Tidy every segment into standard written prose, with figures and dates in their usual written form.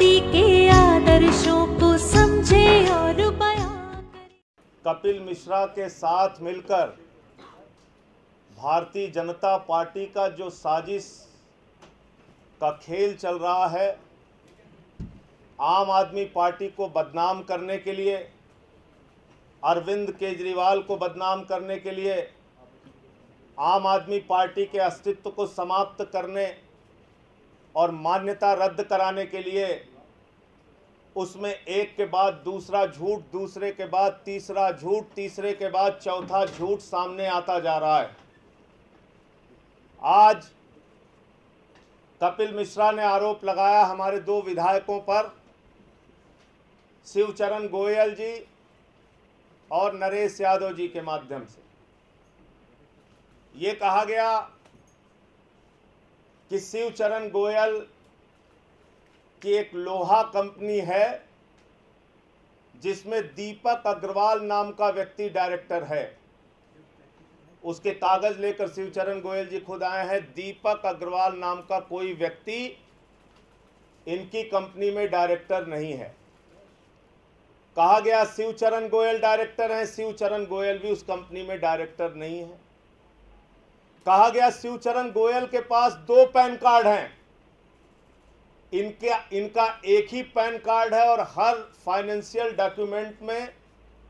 Party के आदर्शों को समझे और बयां करे। कपिल मिश्रा के साथ मिलकर भारतीय जनता पार्टी का जो साजिश का खेल चल रहा है, आम आदमी पार्टी को बदनाम करने के लिए, अरविंद केजरीवाल को बदनाम करने के लिए, आम आदमी पार्टी के अस्तित्व को समाप्त करने और मान्यता रद्द कराने के लिए उसमें एक के बाद दूसरा झूठ, दूसरे के बाद तीसरा झूठ, तीसरे के बाद चौथा झूठ सामने आता जा रहा है। आज कपिल मिश्रा ने आरोप लगाया हमारे दो विधायकों पर, शिवचरण गोयल जी और नरेश यादव जी के माध्यम से। ये कहा गया कि शिवचरण गोयल की एक लोहा कंपनी है जिसमें दीपक अग्रवाल नाम का व्यक्ति डायरेक्टर है। उसके कागज लेकर शिवचरण गोयल जी खुद आए हैं। दीपक अग्रवाल नाम का कोई व्यक्ति इनकी कंपनी में डायरेक्टर नहीं है। कहा गया शिवचरण गोयल डायरेक्टर हैं, शिवचरण गोयल भी उस कंपनी में डायरेक्टर नहीं है। कहा गया शिवचरण गोयल के पास 2 पैन कार्ड हैं, इनका एक ही पैन कार्ड है और हर फाइनेंशियल डॉक्यूमेंट में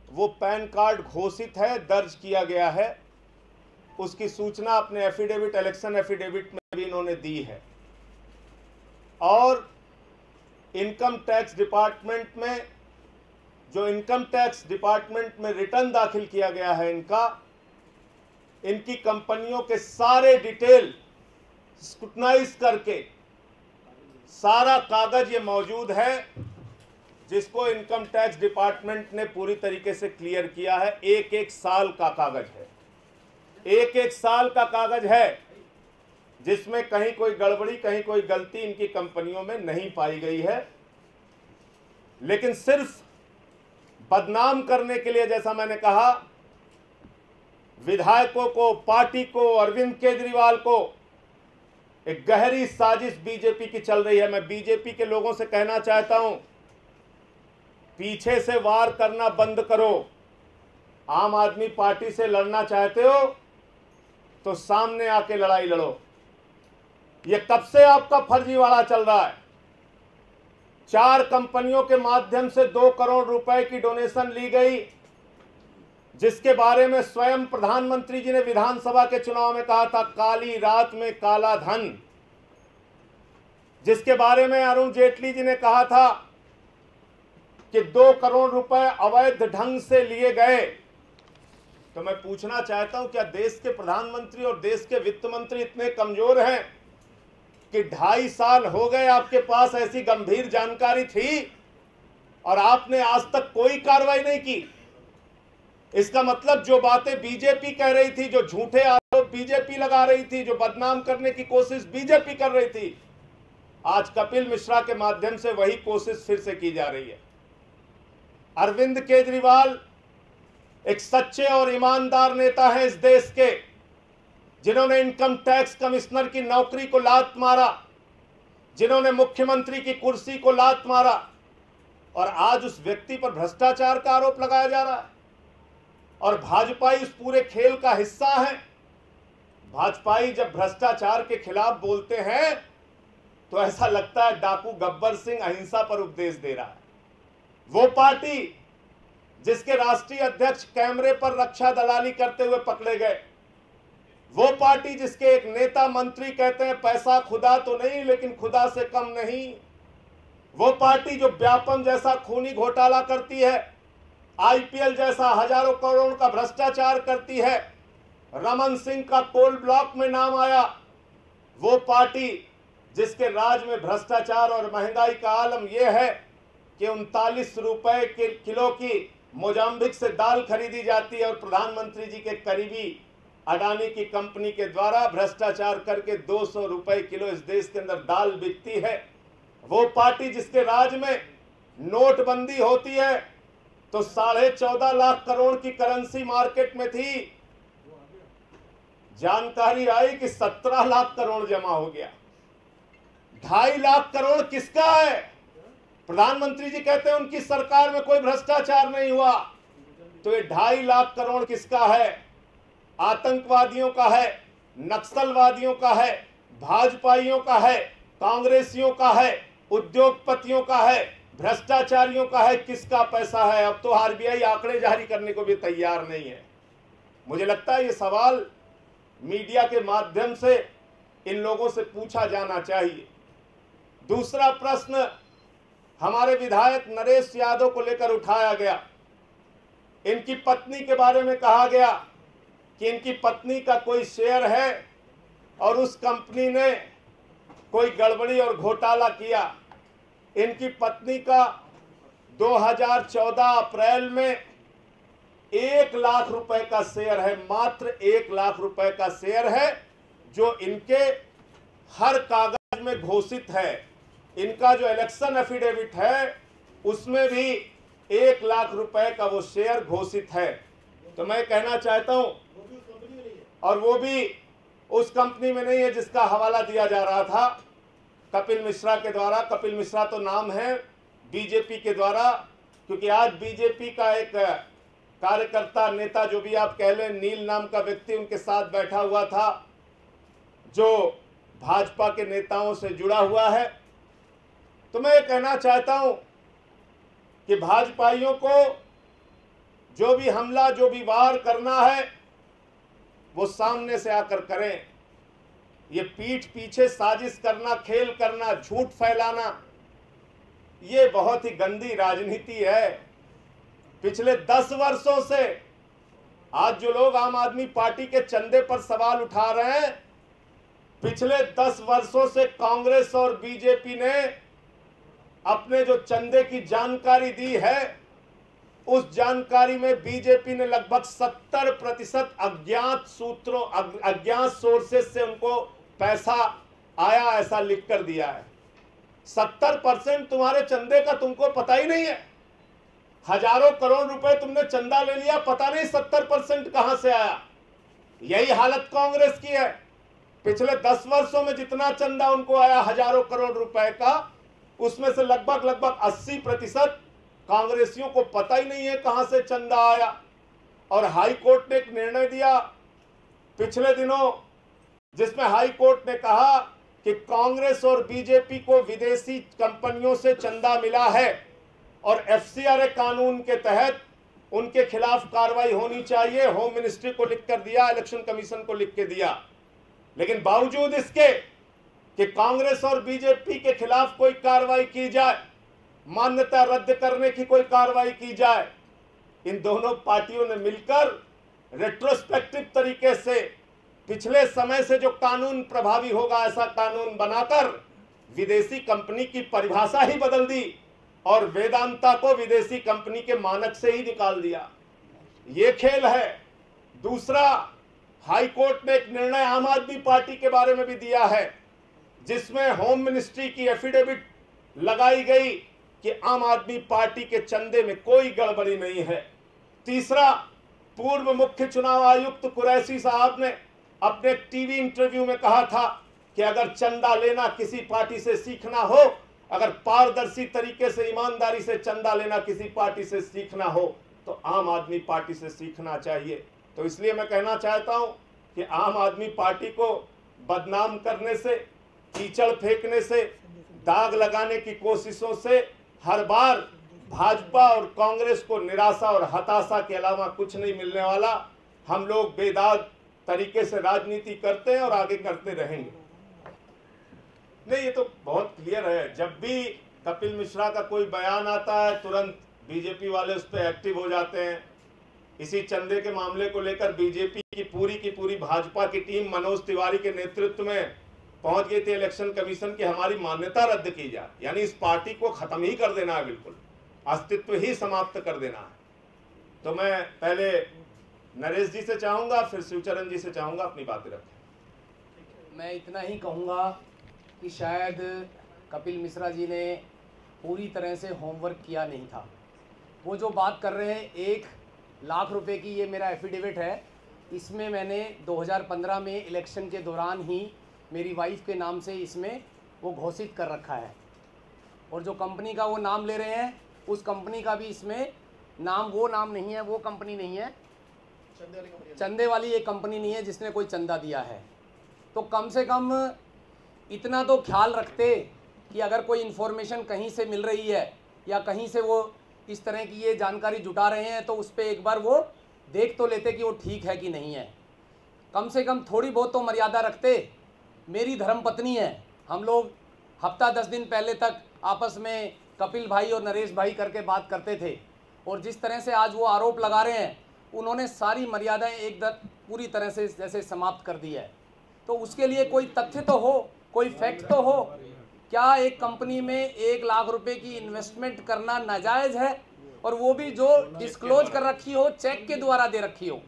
वो पैन कार्ड घोषित है, दर्ज किया गया है। उसकी सूचना अपने एफिडेविट, इलेक्शन एफिडेविट में भी इन्होंने दी है। और इनकम टैक्स डिपार्टमेंट में, जो इनकम टैक्स डिपार्टमेंट में रिटर्न दाखिल किया गया है इनकी कंपनियों के सारे डिटेल स्क्रूटनाइज करके सारा कागज ये मौजूद है, जिसको इनकम टैक्स डिपार्टमेंट ने पूरी तरीके से क्लियर किया है। एक साल का कागज है, एक साल का कागज है, जिसमें कहीं कोई गड़बड़ी, कहीं कोई गलती इनकी कंपनियों में नहीं पाई गई है। लेकिन सिर्फ बदनाम करने के लिए, जैसा मैंने कहा, विधायकों को, पार्टी को, अरविंद केजरीवाल को, एक गहरी साजिश बीजेपी की चल रही है। मैं बीजेपी के लोगों से कहना चाहता हूं, पीछे से वार करना बंद करो। आम आदमी पार्टी से लड़ना चाहते हो तो सामने आके लड़ाई लड़ो। ये कब से आपका फर्जीवाड़ा चल रहा है? 4 कंपनियों के माध्यम से 2 करोड़ रुपए की डोनेशन ली गई, जिसके बारे में स्वयं प्रधानमंत्री जी ने विधानसभा के चुनाव में कहा था, काली रात में काला धन। जिसके बारे में अरुण जेटली जी ने कहा था कि 2 करोड़ रुपए अवैध ढंग से लिए गए। तो मैं पूछना चाहता हूं, क्या देश के प्रधानमंत्री और देश के वित्त मंत्री इतने कमजोर हैं कि 2.5 साल हो गए आपके पास ऐसी गंभीर जानकारी थी और आपने आज तक कोई कार्रवाई नहीं की? इसका मतलब जो बातें बीजेपी कह रही थी, जो झूठे आरोप बीजेपी लगा रही थी, जो बदनाम करने की कोशिश बीजेपी कर रही थी, आज कपिल मिश्रा के माध्यम से वही कोशिश फिर से की जा रही है। अरविंद केजरीवाल एक सच्चे और ईमानदार नेता हैं इस देश के, जिन्होंने इनकम टैक्स कमिश्नर की नौकरी को लात मारा, जिन्होंने मुख्यमंत्री की कुर्सी को लात मारा, और आज उस व्यक्ति पर भ्रष्टाचार का आरोप लगाया जा रहा है। और भाजपाई उस पूरे खेल का हिस्सा है। भाजपाई जब भ्रष्टाचार के खिलाफ बोलते हैं तो ऐसा लगता है डाकू गब्बर सिंह अहिंसा पर उपदेश दे रहा है। वो पार्टी जिसके राष्ट्रीय अध्यक्ष कैमरे पर रक्षा दलाली करते हुए पकड़े गए, वो पार्टी जिसके एक नेता मंत्री कहते हैं पैसा खुदा तो नहीं लेकिन खुदा से कम नहीं, वो पार्टी जो व्यापम जैसा खूनी घोटाला करती है, आईपीएल जैसा हजारों करोड़ का भ्रष्टाचार करती है, रमन सिंह का कोल ब्लॉक में नाम आया, वो पार्टी जिसके राज में भ्रष्टाचार और महंगाई का आलम यह है कि 39 रुपए के किलो की मोजाम्बिक से दाल खरीदी जाती है और प्रधानमंत्री जी के करीबी अडानी की कंपनी के द्वारा भ्रष्टाचार करके 200 रुपए किलो इस देश के अंदर दाल बिकती है। वो पार्टी जिसके राज में नोटबंदी होती है तो 14.5 लाख करोड़ की करेंसी मार्केट में थी, जानकारी आई कि 17 लाख करोड़ जमा हो गया। 2.5 लाख करोड़ किसका है? प्रधानमंत्री जी कहते हैं उनकी सरकार में कोई भ्रष्टाचार नहीं हुआ, तो ये 2.5 लाख करोड़ किसका है? आतंकवादियों का है, नक्सलवादियों का है, भाजपाइयों का है, कांग्रेसियों का है, उद्योगपतियों का है, भ्रष्टाचारियों का है। किसका पैसा है? अब तो आरबीआई आंकड़े जारी करने को भी तैयार नहीं है। मुझे लगता है ये सवाल मीडिया के माध्यम से इन लोगों से पूछा जाना चाहिए। दूसरा प्रश्न हमारे विधायक नरेश यादव को लेकर उठाया गया। इनकी पत्नी के बारे में कहा गया कि इनकी पत्नी का कोई शेयर है और उस कंपनी ने कोई गड़बड़ी और घोटाला किया। इनकी पत्नी का 2014 अप्रैल में 1 लाख रुपए का शेयर है, मात्र 1 लाख रुपए का शेयर है, जो इनके हर कागज में घोषित है। इनका जो इलेक्शन एफिडेविट है उसमें भी 1 लाख रुपए का वो शेयर घोषित है। तो मैं कहना चाहता हूं, और वो भी उस कंपनी में नहीं है जिसका हवाला दिया जा रहा था कपिल मिश्रा के द्वारा। कपिल मिश्रा तो नाम है बीजेपी के द्वारा, क्योंकि आज बीजेपी का एक कार्यकर्ता, नेता, जो भी आप कह लें, नील नाम का व्यक्ति उनके साथ बैठा हुआ था, जो भाजपा के नेताओं से जुड़ा हुआ है। तो मैं ये कहना चाहता हूं कि भाजपाइयों को जो भी हमला, जो भी वार करना है, वो सामने से आकर करें। ये पीठ पीछे साजिश करना, खेल करना, झूठ फैलाना, ये बहुत ही गंदी राजनीति है। पिछले 10 वर्षों से आज जो लोग आम आदमी पार्टी के चंदे पर सवाल उठा रहे हैं, पिछले 10 वर्षों से कांग्रेस और बीजेपी ने अपने जो चंदे की जानकारी दी है, उस जानकारी में बीजेपी ने लगभग 70% अज्ञात सूत्रों, अज्ञात सोर्सेस से उनको पैसा आया, ऐसा लिख कर दिया है। 70% तुम्हारे चंदे का तुमको पता ही नहीं है। हजारों करोड़ रुपए तुमने चंदा ले लिया, पता नहीं 70% कहां से आया। यही हालत कांग्रेस की है। पिछले 10 वर्षों में जितना चंदा उनको आया हजारों करोड़ रुपए का, उसमें से लगभग 80% कांग्रेसियों को पता ही नहीं है कहां से चंदा आया। और हाई कोर्ट ने एक निर्णय दिया पिछले दिनों, जिसमें हाई कोर्ट ने कहा कि कांग्रेस और बीजेपी को विदेशी कंपनियों से चंदा मिला है और एफसीआरए कानून के तहत उनके खिलाफ कार्रवाई होनी चाहिए। होम मिनिस्ट्री को लिख कर दिया, इलेक्शन कमीशन को लिख के दिया। लेकिन बावजूद इसके कि कांग्रेस और बीजेपी के खिलाफ कोई कार्रवाई की जाए, मान्यता रद्द करने की कोई कार्रवाई की जाए, इन दोनों पार्टियों ने मिलकर रेट्रोस्पेक्टिव तरीके से पिछले समय से जो कानून प्रभावी होगा ऐसा कानून बनाकर विदेशी कंपनी की परिभाषा ही बदल दी और वेदांता को विदेशी कंपनी के मानक से ही निकाल दिया। ये खेल है। दूसरा, हाई कोर्ट ने एक निर्णय आम आदमी पार्टी के बारे में भी दिया है, जिसमें होम मिनिस्ट्री की एफिडेविट लगाई गई कि आम आदमी पार्टी के चंदे में कोई गड़बड़ी नहीं है। तीसरा, पूर्व मुख्य चुनाव आयुक्त कुरैशी साहब ने अपने टीवी इंटरव्यू में कहा था कि अगर चंदा लेना किसी पार्टी से सीखना हो, अगर पारदर्शी तरीके से, ईमानदारी से चंदा लेना किसी पार्टी से सीखना हो, तो आम आदमी पार्टी से सीखना चाहिए। तो इसलिए मैं कहना चाहता हूं कि आम आदमी पार्टी को बदनाम करने से, कीचड़ फेंकने से, दाग लगाने की कोशिशों से हर बार भाजपा और कांग्रेस को निराशा और हताशा के अलावा कुछ नहीं मिलने वाला। हम लोग बेदाग तरीके से राजनीति करते हैं और आगे करते रहेंगे। नहीं, ये तो बहुत क्लियर है। जब भी कपिल मिश्रा का कोई बयान आता है, तुरंत बीजेपी वाले उस पर एक्टिव हो जाते हैं। इसी चंदे के मामले को लेकर बीजेपी की पूरी भाजपा की टीम मनोज तिवारी के नेतृत्व में पहुंच गई थी इलेक्शन कमीशन की हमारी मान्यता रद्द की जाए, यानी इस पार्टी को खत्म ही कर देना है, बिल्कुल अस्तित्व ही समाप्त कर देना है। तो मैं पहले नरेश जी से चाहूंगा, फिर शिवचरण जी से चाहूंगा अपनी बातें रखें। मैं इतना ही कहूँगा कि शायद कपिल मिश्रा जी ने पूरी तरह से होमवर्क किया नहीं था। वो जो बात कर रहे हैं 1 लाख रुपए की, ये मेरा एफिडेविट है। इसमें मैंने 2015 में इलेक्शन के दौरान ही मेरी वाइफ के नाम से इसमें वो घोषित कर रखा है। और जो कंपनी का वो नाम ले रहे हैं उस कंपनी का भी इसमें नाम वो नाम नहीं है, वो कंपनी नहीं है, चंदे वाली एक कंपनी नहीं है जिसने कोई चंदा दिया है। तो कम से कम इतना तो ख्याल रखते कि अगर कोई इन्फॉर्मेशन कहीं से मिल रही है या कहीं से वो इस तरह की ये जानकारी जुटा रहे हैं तो उस पर एक बार वो देख तो लेते कि वो ठीक है कि नहीं है। कम से कम थोड़ी बहुत तो मर्यादा रखते। मेरी धर्मपत्नी है, हम लोग हफ्ता 10 दिन पहले तक आपस में कपिल भाई और नरेश भाई करके बात करते थे, और जिस तरह से आज वो आरोप लगा रहे हैं उन्होंने सारी मर्यादाएं एकदम पूरी तरह से जैसे समाप्त कर दी है। तो उसके लिए कोई तथ्य तो हो, कोई फैक्ट तो हो। क्या एक कंपनी में 1 लाख रुपए की इन्वेस्टमेंट करना नाजायज़ है, और वो भी जो डिस्क्लोज कर रखी हो, चेक के द्वारा दे रखी हो?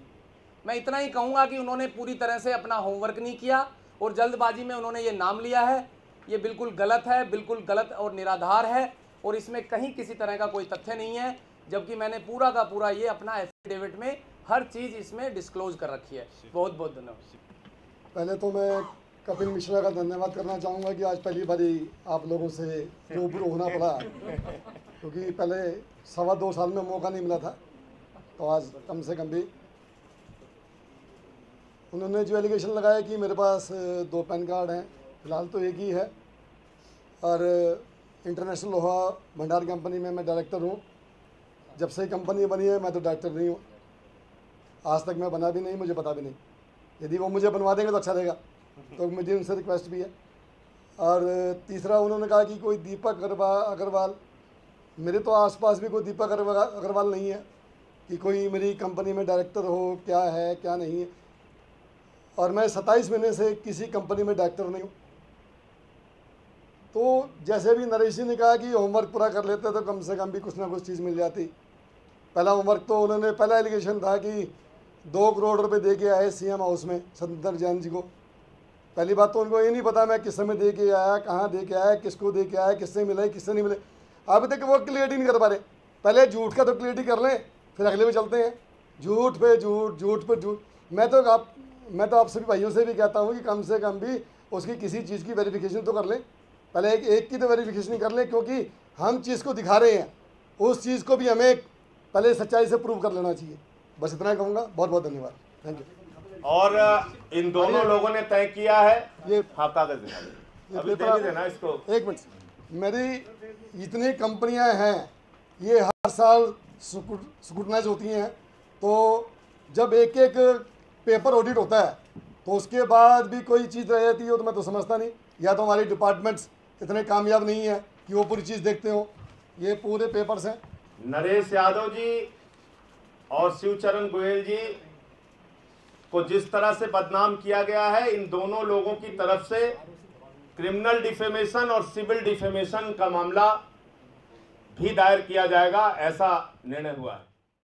मैं इतना ही कहूँगा कि उन्होंने पूरी तरह से अपना होमवर्क नहीं किया और जल्दबाजी में उन्होंने ये नाम लिया है। ये बिल्कुल गलत है, बिल्कुल गलत और निराधार है, और इसमें कहीं किसी तरह का कोई तथ्य नहीं है, जबकि मैंने पूरा का पूरा ये अपना एफिडेविट में हर चीज़ इसमें डिस्क्लोज कर रखी है। बहुत बहुत धन्यवाद। पहले तो मैं कपिल मिश्रा का धन्यवाद करना चाहूँगा कि आज पहली बारी आप लोगों से रूबरू होना पड़ा, क्योंकि पहले 2.25 साल में मौका नहीं मिला था। तो आज कम से कम भी उन्होंने जो एलिगेशन लगाया कि मेरे पास 2 पैन कार्ड हैं, फिलहाल तो एक ही है, और इंटरनेशनल लोहा भंडार कंपनी में मैं डायरेक्टर हूँ। जब से कंपनी बनी है मैं तो डायरेक्टर नहीं हूँ, आज तक मैं बना भी नहीं, मुझे पता भी नहीं। यदि वो मुझे बनवा देंगे तो अच्छा रहेगा, तो मुझे उनसे रिक्वेस्ट भी है। और तीसरा उन्होंने कहा कि कोई दीपक अग्रवाल, मेरे तो आसपास भी कोई दीपक अग्रवाल नहीं है कि कोई मेरी कंपनी में डायरेक्टर हो, क्या है क्या नहीं है। और मैं 27 महीने से किसी कंपनी में डायरेक्टर नहीं हूँ। तो जैसे भी नरेश जी ने कहा कि होमवर्क पूरा कर लेते तो कम से कम भी कुछ ना कुछ चीज़ मिल जाती। पहला होमवर्क तो उन्होंने, पहला एलिगेशन था कि 2 करोड़ रुपए दे के आए सीएम हाउस में सत्येंद्र जैन जी को। पहली बात तो उनको ये नहीं पता मैं किस समय दे के आया, कहाँ दे के आया, किसको दे के आया, किससे मिले, किससे नहीं मिले। अभी तक वो क्लियरिटी नहीं कर पा रहे। पहले झूठ का तो क्लियरिटी कर लें, फिर अगले में चलते हैं। झूठ पे झूठ, झूठ पे झूठ। मैं तो आप सभी भाइयों से भी कहता हूँ कि कम से कम भी उसकी किसी चीज़ की वेरिफिकेशन तो कर लें। पहले एक की तो वेरिफिकेशन कर लें, क्योंकि हम चीज़ को दिखा रहे हैं, उस चीज़ को भी हमें पहले सच्चाई से प्रूव कर लेना चाहिए। बस इतना कहूँगा। बहुत बहुत धन्यवाद। Thank you. और इन दोनों लोगों ने तय किया है ये हाँ कागज देना इसको। 1 मिनट। मेरी जितनी कंपनियां हैं ये हर साल स्क्रूटनाइज होती हैं, तो जब एक एक पेपर ऑडिट होता है तो उसके बाद भी कोई चीज़ रह जाती हो तो मैं तो समझता नहीं, या तो हमारी डिपार्टमेंट्स इतने कामयाब नहीं है कि वो पूरी चीज़ देखते हो। ये पूरे पेपर्स हैं। नरेश यादव जी और शिवचरण गोयल जी को जिस तरह से बदनाम किया गया है, इन दोनों लोगों की तरफ से क्रिमिनल डिफेमेशन और सिविल डिफेमेशन का मामला भी दायर किया जाएगा, ऐसा निर्णय हुआ है।